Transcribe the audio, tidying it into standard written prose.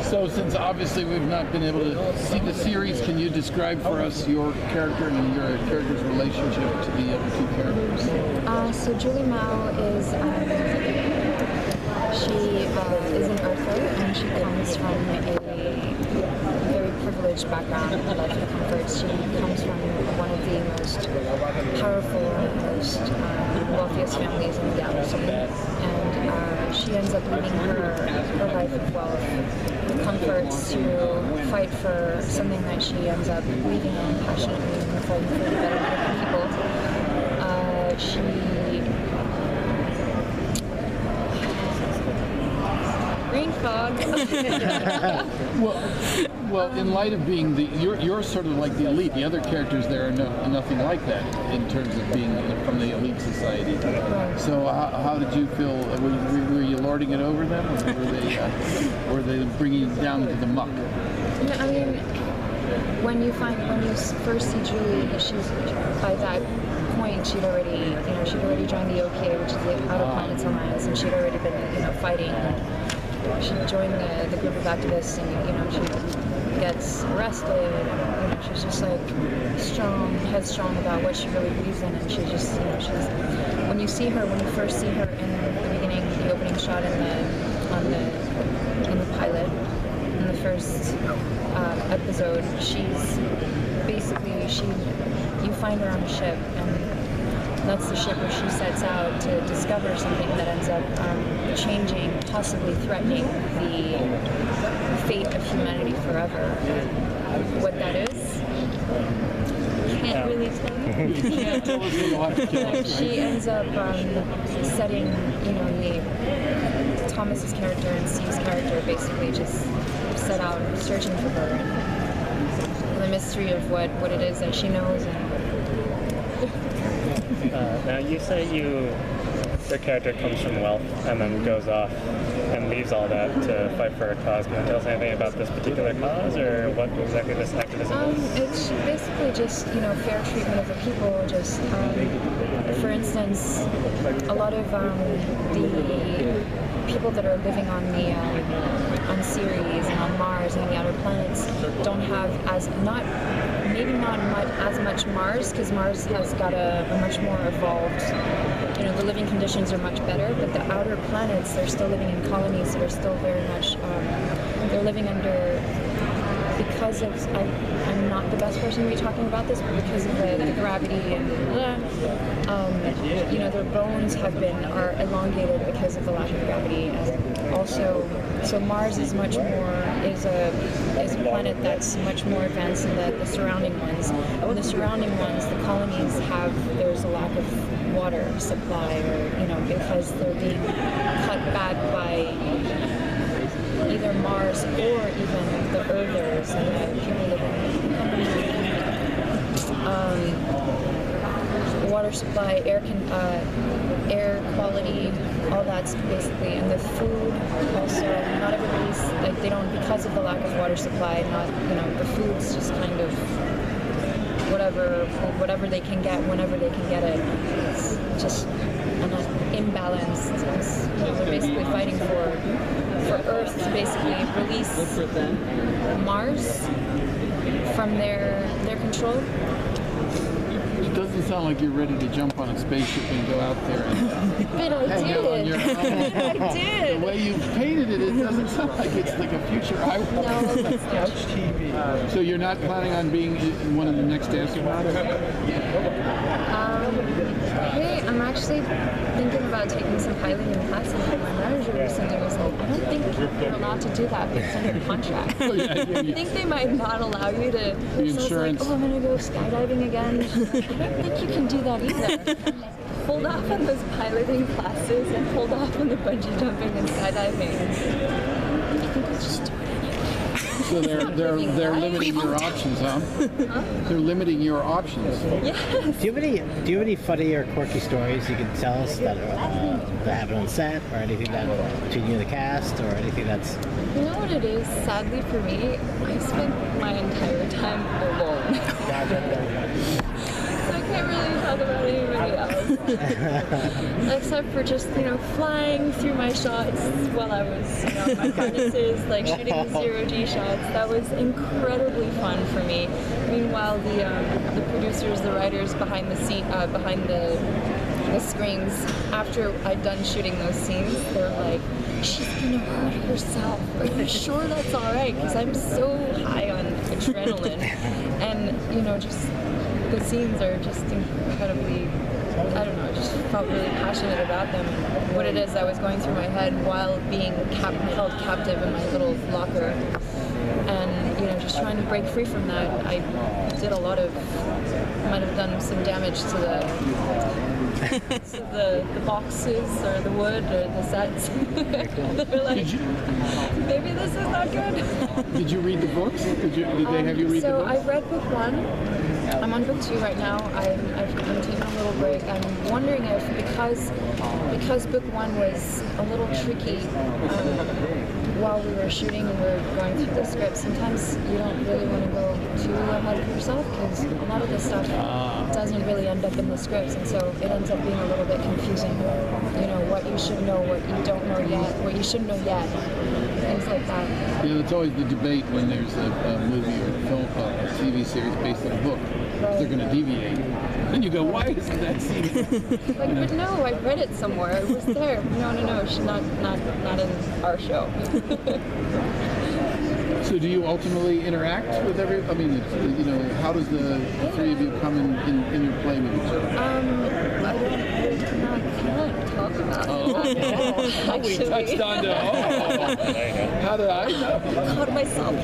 So since obviously we've not been able to see the series, can you describe for us your character and your character's relationship to the other two characters? So Julie Mao is she is an earther, and she comes from a very privileged background in life and comforts. She comes from one of the most powerful and most wealthiest families in the galaxy, and she ends up leaving her life of wealth, the comforts, to fight for something that she ends up believing in passionately and fighting for the betterment of people. Brain fog. Well, in light of being you're sort of like the elite. The other characters there are nothing like that in terms of being from the elite society. Right. So how did you feel? Were you lording it over them, or were they bringing you down to the muck? Yeah, I mean, when you first see Julie, she's by that point she'd already joined the OPA, which is the Outer Planets Alliance, and she'd already been fighting. She joined the group of activists, and she gets arrested. And, she's just like headstrong about what she really believes in, and she's just she's when you first see her in the beginning, the opening shot in the pilot, in the first episode, she's basically you find her on a ship, and that's the ship where she sets out to discover something that ends up changing, possibly threatening the fate of humanity forever. What that is, can't really tell you. She ends up setting, Thomas's character and Steve's character basically just set out searching for her, and the mystery of what it is that she knows. Now you say your character comes from wealth and then goes off and leaves all that to fight for a cause. Can you tell us anything about this particular cause, or what exactly this activism is? It's basically just fair treatment of the people. Just for instance, a lot of the people that are living on the on Ceres and on Mars and the outer planets don't have as much Mars, because Mars has got a much more evolved, the living conditions are much better, but the outer planets, they're still living in colonies that are still very much, they're living under, because of, I'm not the best person to be talking about this, but because of the gravity and their bones are elongated because of the lack of gravity, and also, so Mars is much more, is a planet that's much more advanced than the surrounding ones. And the surrounding ones, the colonies there's a lack of water supply, or, because they're being cut back by either Mars or even the Earthers and the people living water supply, air quality, all that's basically, and the food also, not everybody's, they don't, because of the lack of water supply, the food's just kind of whatever they can get, whenever they can get it. It's just an imbalance. They're basically fighting for Earth to basically release Mars from their control. It doesn't sound like you're ready to jump on a spaceship and go out there and hang out on your own. I did. The way you painted it, it doesn't sound like it's like a future island. No, it's not. TV. So you're not planning on being one of the next astronauts? Hey, I'm actually thinking about taking some piloting classes. My manager recently was like, I don't think you're allowed to do that because under contract. Oh, yeah. I think they might not allow you to. The so insurance. I was like, I'm going to go skydiving again. I don't think you can do that either. Hold off on those piloting classes and hold off on the bungee jumping and skydiving. I think we'll just do it anyway. So they're limiting your options, huh? They're limiting your options. Yes. Do you have any funny or quirky stories you can tell us that happen on set, or anything that between you and the cast, or anything that's? You know what it is? Sadly for me, I spent my entire time alone. So can't really talk about anybody else. Except for just, flying through my shots while I was, my harnesses, like shooting the 0G shots. That was incredibly fun for me. Meanwhile, the producers, the writers behind the screens, after I'd done shooting those scenes, they were like, she's gonna hurt herself. Are you sure that's all right? Because I'm so high on adrenaline. And, just the scenes are just incredibly, I don't know, I just felt really passionate about them. What it is I was going through my head while being held captive in my little locker. And, just trying to break free from that. I did might have done some damage to the boxes or the wood or the sets. They're like, maybe this is not good. Did you read the books? Did they have you read the So books? I've read book 1. I'm on book 2 right now. I've taken a little break. I'm wondering if because book 1 was a little tricky while we were shooting and we were going through the script, sometimes you don't really want to go too ahead of yourself because a lot of the stuff doesn't really end up in the scripts, and so it ends up being a little bit confusing. What you should know, what you don't know yet, what you shouldn't know yet, things like that. It's always the debate when there's a movie or film, a TV series based on a book. Right. They're going to deviate. Then you go, why isn't that scene? Like, but no, I read it somewhere. It was there. No, she's not in our show. So do you ultimately interact with how does the three of you come in your play with each other? I cannot talk about it. We Actually. touched on how did I know? Caught myself.